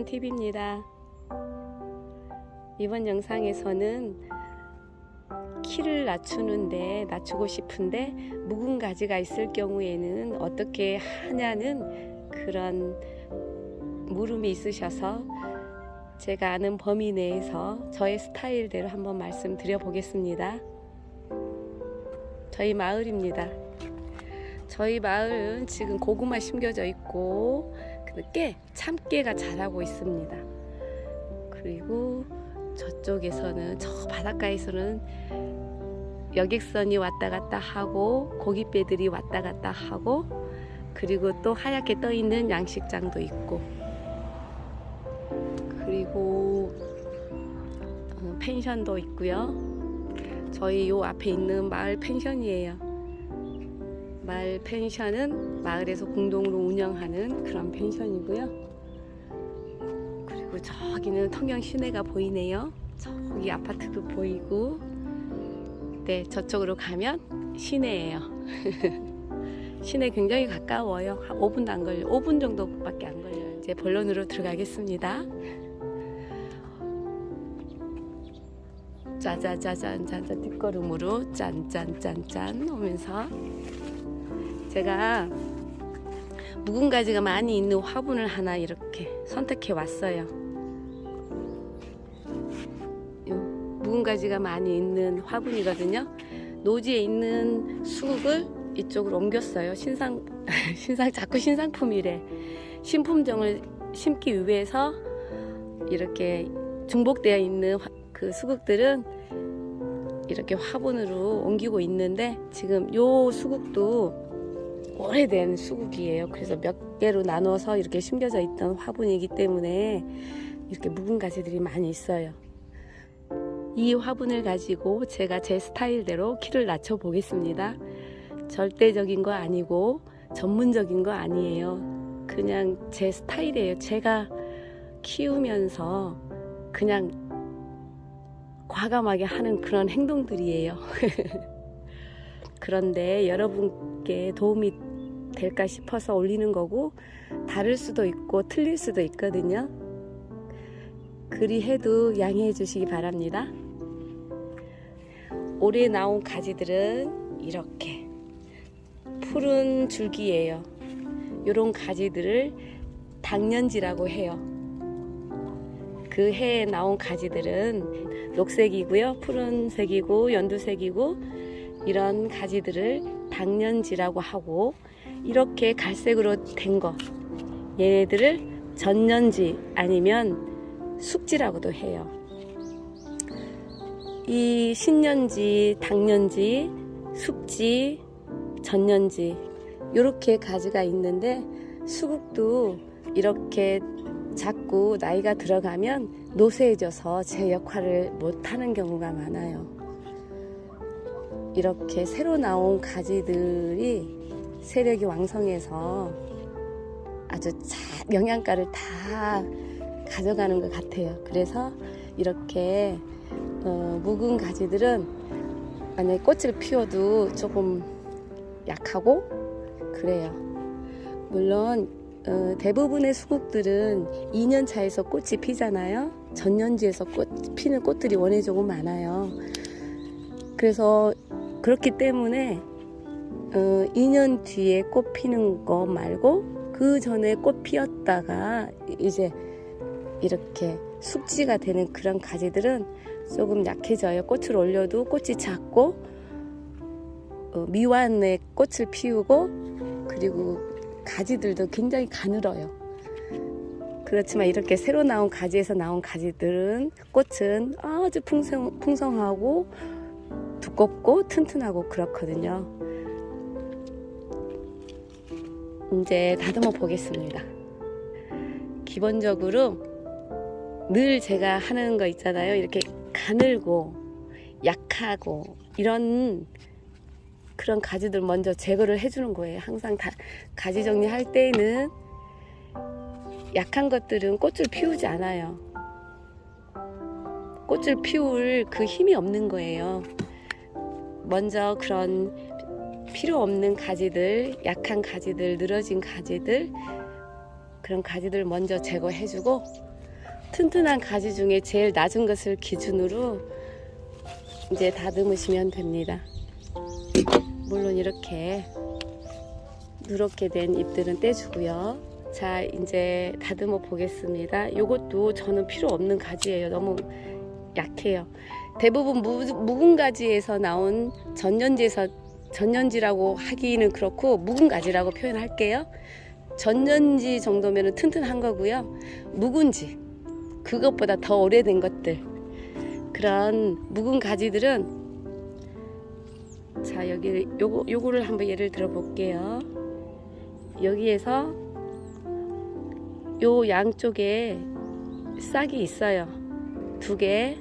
TV입니다. 이번 영상에서는 키를 낮추고 싶은데 묵은 가지가 있을 경우에는 어떻게 하냐는 그런 물음이 있으셔서 제가 아는 범위 내에서 저의 스타일대로 한번 말씀드려 보겠습니다. 저희 마을입니다. 저희 마을은 지금 고구마 심겨져 있고 참깨가 자라고 있습니다. 그리고 저쪽에서는 저 바닷가에서는 여객선이 왔다 갔다 하고 고깃배들이 왔다 갔다 하고 그리고 또 하얗게 떠 있는 양식장도 있고 그리고 펜션도 있고요. 저희 요 앞에 있는 마을 펜션이에요. 마을 펜션은 마을에서 공동으로 운영하는 그런 펜션이고요. 그리고 저기는 통영 시내가 보이네요. 저기 아파트도 보이고, 네, 저쪽으로 가면 시내예요. 시내 굉장히 가까워요. 한 5분도 안 걸려요. 5분 정도밖에 안 걸려요. 이제 본론으로 들어가겠습니다. 짜자자잔 뒷걸음으로 짠짠짠짠 오면서 제가 묵은 가지가 많이 있는 화분을 하나 이렇게 선택해 왔어요. 묵은 가지가 많이 있는 화분이거든요. 노지에 있는 수국을 이쪽으로 옮겼어요. 자꾸 신상품이래. 신품종을 심기 위해서 이렇게 중복되어 있는 그 수국들은 이렇게 화분으로 옮기고 있는데 지금 요 수국도 오래된 수국이에요. 그래서 몇 개로 나눠서 이렇게 심겨져 있던 화분이기 때문에 이렇게 묵은 가지들이 많이 있어요. 이 화분을 가지고 제가 제 스타일대로 키를 낮춰 보겠습니다. 절대적인 거 아니고 전문적인 거 아니에요. 그냥 제 스타일이에요. 제가 키우면서 그냥 과감하게 하는 그런 행동들이에요. 그런데 여러분께 도움이 될까 싶어서 올리는 거고 다를 수도 있고 틀릴 수도 있거든요. 그리 해도 양해해 주시기 바랍니다. 올해 나온 가지들은 이렇게 푸른 줄기예요. 이런 가지들을 당년지라고 해요. 그 해에 나온 가지들은 녹색이고요, 푸른색이고 연두색이고 이런 가지들을 당년지라고 하고 이렇게 갈색으로 된 거 얘네들을 전년지 아니면 숙지라고도 해요. 이 신년지, 당년지, 숙지, 전년지 이렇게 가지가 있는데 수국도 이렇게 자꾸 나이가 들어가면 노쇠해져서 제 역할을 못하는 경우가 많아요. 이렇게 새로 나온 가지들이 세력이 왕성해서 아주 영양가를 다 가져가는 것 같아요. 그래서 이렇게 묵은 가지들은 만약에 꽃을 피워도 조금 약하고 그래요. 물론 대부분의 수국들은 2년 차에서 꽃이 피잖아요. 전년지에서 피는 꽃들이 원래 조금 많아요. 그래서 그렇기 때문에 2년 뒤에 꽃 피는 거 말고 그 전에 꽃 피었다가 이제 이렇게 숙지가 되는 그런 가지들은 조금 약해져요. 꽃을 올려도 꽃이 작고 미완의 꽃을 피우고 그리고 가지들도 굉장히 가늘어요. 그렇지만 이렇게 새로 나온 가지에서 나온 가지들은 꽃은 아주 풍성하고 두껍고 튼튼하고 그렇거든요. 이제 다듬어 보겠습니다. 기본적으로 늘 제가 하는 거 있잖아요. 이렇게 가늘고 약하고 이런 그런 가지들 먼저 제거를 해주는 거예요. 항상 가지 정리할 때에는 약한 것들은 꽃을 피우지 않아요. 꽃을 피울 그 힘이 없는 거예요. 먼저 그런 필요 없는 가지들, 약한 가지들, 늘어진 가지들 그런 가지들 먼저 제거해주고 튼튼한 가지 중에 제일 낮은 것을 기준으로 이제 다듬으시면 됩니다. 물론 이렇게 누렇게 된 잎들은 떼주고요. 자, 이제 다듬어 보겠습니다. 이것도 저는 필요 없는 가지예요. 너무 약해요. 대부분 묵은 가지에서 나온 전년지라고 하기는 그렇고 묵은 가지라고 표현할게요. 전년지 정도면 튼튼한 거고요. 묵은지, 그것보다 더 오래된 것들, 그런 묵은 가지들은, 자, 여기 요거를 한번 예를 들어 볼게요. 여기에서 요 양쪽에 싹이 있어요. 2개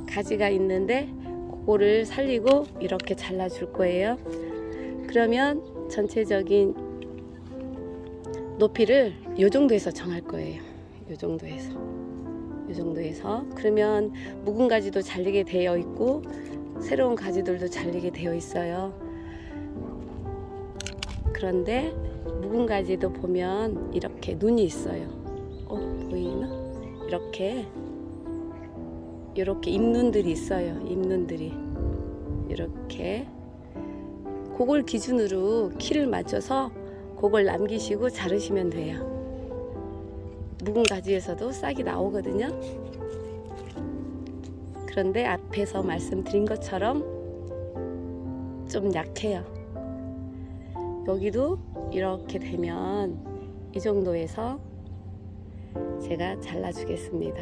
가지가 있는데 그거를 살리고 이렇게 잘라 줄 거예요. 그러면 전체적인 높이를 요 정도에서 정할 거예요. 요 정도에서. 그러면 묵은 가지도 잘리게 되어 있고 새로운 가지들도 잘리게 되어 있어요. 그런데 묵은 가지도 보면 이렇게 눈이 있어요. 보이나? 이렇게 잎눈들이 있어요. 잎눈들이 이렇게. 그걸 기준으로 키를 맞춰서 그걸 남기시고 자르시면 돼요. 묵은 가지에서도 싹이 나오거든요. 그런데 앞에서 말씀드린 것처럼 좀 약해요. 여기도 이렇게 되면 이 정도에서 제가 잘라주겠습니다.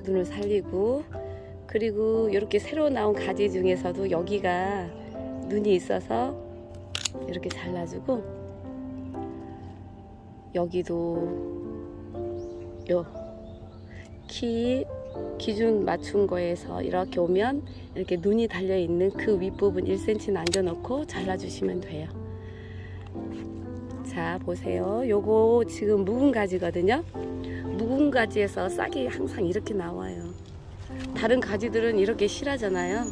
눈을 살리고, 그리고 이렇게 새로 나온 가지 중에서도 여기가 눈이 있어서 이렇게 잘라주고, 여기도 요 기준 맞춘 거에서 이렇게 오면 이렇게 눈이 달려 있는 그 윗부분 1cm 남겨놓고 잘라주시면 돼요. 자, 보세요. 요거 지금 묵은 가지거든요. 묵은 가지에서 싹이 항상 이렇게 나와요. 다른 가지들은 이렇게 실하잖아요.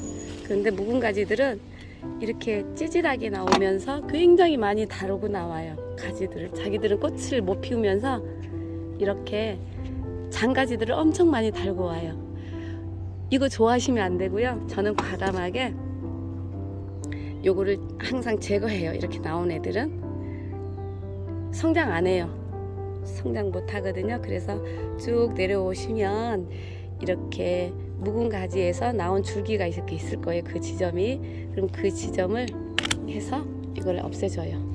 그런데 묵은 가지들은 이렇게 찌질하게 나오면서 굉장히 많이 다루고 나와요. 가지들을. 자기들은 꽃을 못 피우면서 이렇게 장가지들을 엄청 많이 달고 와요. 이거 좋아하시면 안 되고요. 저는 과감하게 요거를 항상 제거해요. 이렇게 나온 애들은 성장 안 해요. 성장 못 하거든요. 그래서 쭉 내려오시면 이렇게 묵은 가지에서 나온 줄기가 이렇게 있을 거예요. 그 지점이. 그럼 그 지점을 해서 이걸 없애줘요.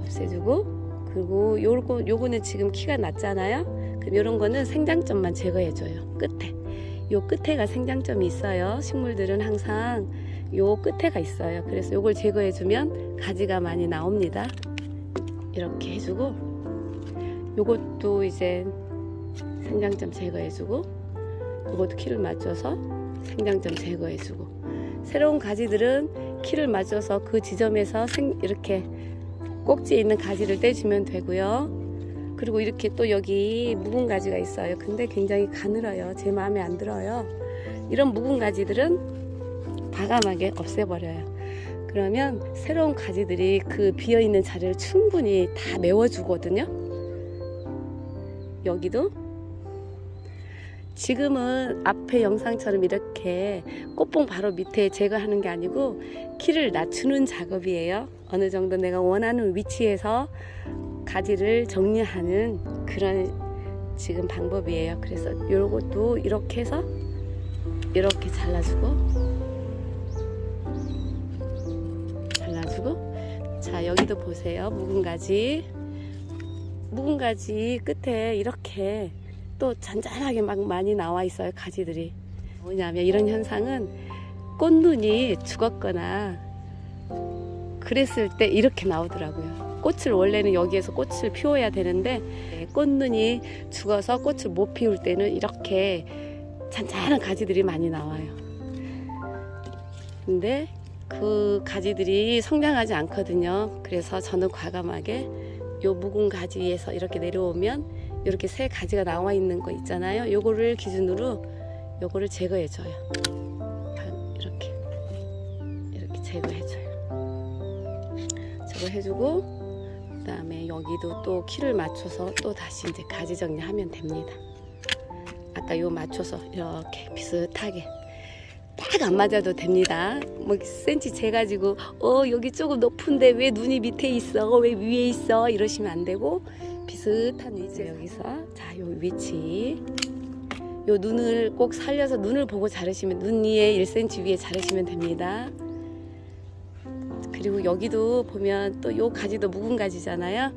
없애주고, 그리고 요거는 지금 키가 낮잖아요. 그럼 요런 거는 생장점만 제거해줘요. 끝에. 요 끝에가 생장점이 있어요. 식물들은 항상 요 끝에가 있어요. 그래서 요걸 제거해주면 가지가 많이 나옵니다. 이렇게 해주고, 요것도 이제 생장점 제거해주고, 요것도 키를 맞춰서 생장점 제거해주고, 새로운 가지들은 키를 맞춰서 그 지점에서 이렇게 꼭지에 있는 가지를 떼주면 되고요. 그리고 이렇게 또 여기 묵은 가지가 있어요. 근데 굉장히 가늘어요. 제 마음에 안 들어요. 이런 묵은 가지들은 과감하게 없애버려요. 그러면 새로운 가지들이 그 비어있는 자리를 충분히 다 메워주거든요. 여기도 지금은 앞에 영상처럼 이렇게 꽃봉 바로 밑에 제거하는 게 아니고 키를 낮추는 작업이에요. 어느 정도 내가 원하는 위치에서 가지를 정리하는 그런 지금 방법이에요. 그래서 요것도 이렇게 해서 이렇게 잘라주고, 자, 여기도 보세요. 묵은 가지 끝에 이렇게 또 잔잔하게 막 많이 나와 있어요. 가지들이. 뭐냐면 이런 현상은 꽃눈이 죽었거나 그랬을 때 이렇게 나오더라고요. 꽃을 원래는 여기에서 꽃을 피워야 되는데 꽃눈이 죽어서 꽃을 못 피울 때는 이렇게 잔잔한 가지들이 많이 나와요. 근데 그 가지들이 성장하지 않거든요. 그래서 저는 과감하게 요 묵은 가지에서 이렇게 내려오면 이렇게 새 가지가 나와 있는 거 있잖아요. 요거를 기준으로 요거를 제거해줘요. 이렇게 제거해줘요. 제거해주고, 그다음에 여기도 또 키를 맞춰서 또 다시 이제 가지 정리하면 됩니다. 아까 요 맞춰서 이렇게 비슷하게 딱 안 맞아도 됩니다. 뭐 센치 재가지고 여기 조금 높은데 왜 눈이 밑에 있어, 왜 위에 있어 이러시면 안 되고 비슷한 위치 여기서 자 요 위치 요 눈을 꼭 살려서 눈을 보고 자르시면 눈 위에 1cm 위에 자르시면 됩니다. 그리고 여기도 보면 또 요 가지도 묵은 가지잖아요.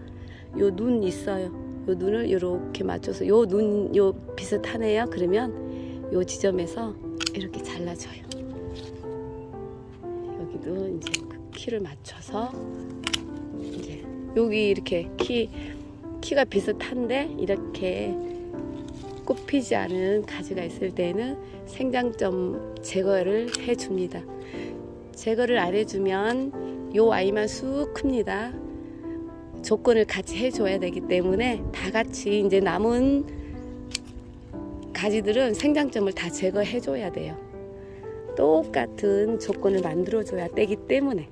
요 눈 있어요. 요 눈을 이렇게 맞춰서 요 눈 요 비슷하네요. 그러면 요 지점에서 이렇게 잘라줘요. 여기도 이제 그 키를 맞춰서 이제 여기 이렇게 키가 비슷한데 이렇게 꽃 피지 않은 가지가 있을 때는 생장점 제거를 해줍니다. 제거를 안 해주면 요 아이만 쑥 큽니다. 조건을 같이 해줘야 되기 때문에 다 같이 이제 남은 가지들은 생장점을 다 제거해줘야 돼요. 똑같은 조건을 만들어줘야 되기 때문에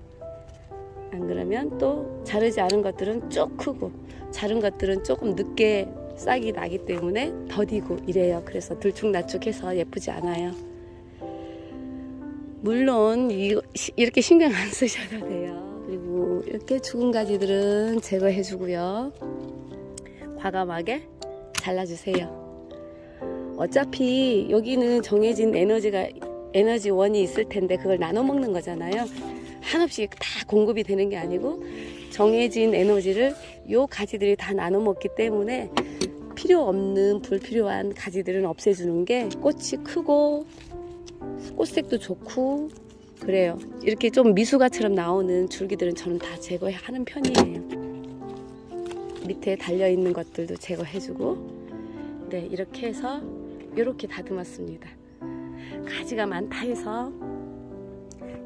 안 그러면 또 자르지 않은 것들은 쭉 크고 자른 것들은 조금 늦게 싹이 나기 때문에 더디고 이래요. 그래서 들쭉날쭉해서 예쁘지 않아요. 물론 이렇게 신경 안 쓰셔도 돼요. 그리고 이렇게 죽은 가지들은 제거해 주고요. 과감하게 잘라주세요. 어차피 여기는 정해진 에너지원이 있을 텐데 그걸 나눠 먹는 거잖아요. 한없이 다 공급이 되는 게 아니고 정해진 에너지를 요 가지들이 다 나눠 먹기 때문에 필요 없는 불필요한 가지들은 없애주는 게 꽃이 크고 꽃색도 좋고 그래요. 이렇게 좀 미숙아처럼 나오는 줄기들은 저는 다 제거하는 편이에요. 밑에 달려있는 것들도 제거해주고 네 이렇게 해서 이렇게 다듬었습니다. 가지가 많다 해서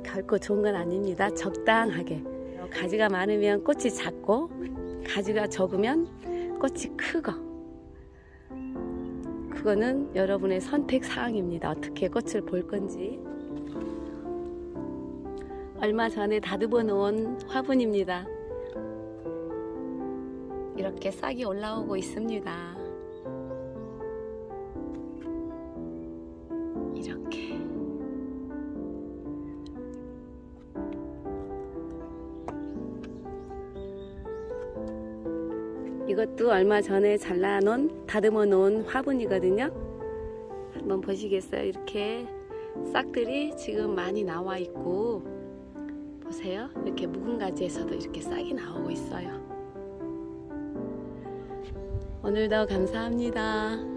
결코 좋은 건 아닙니다. 적당하게 가지가 많으면 꽃이 작고 가지가 적으면 꽃이 크고 그거는 여러분의 선택 사항입니다. 어떻게 꽃을 볼 건지. 얼마 전에 다듬어 놓은 화분입니다. 이렇게 싹이 올라오고 있습니다. 이렇게 이것도 얼마 전에 잘라놓은 다듬어 놓은 화분이거든요. 한번 보시겠어요? 이렇게 싹들이 지금 많이 나와 있고 보세요. 이렇게 묵은 가지에서도 이렇게 싹이 나오고 있어요. 오늘도 감사합니다.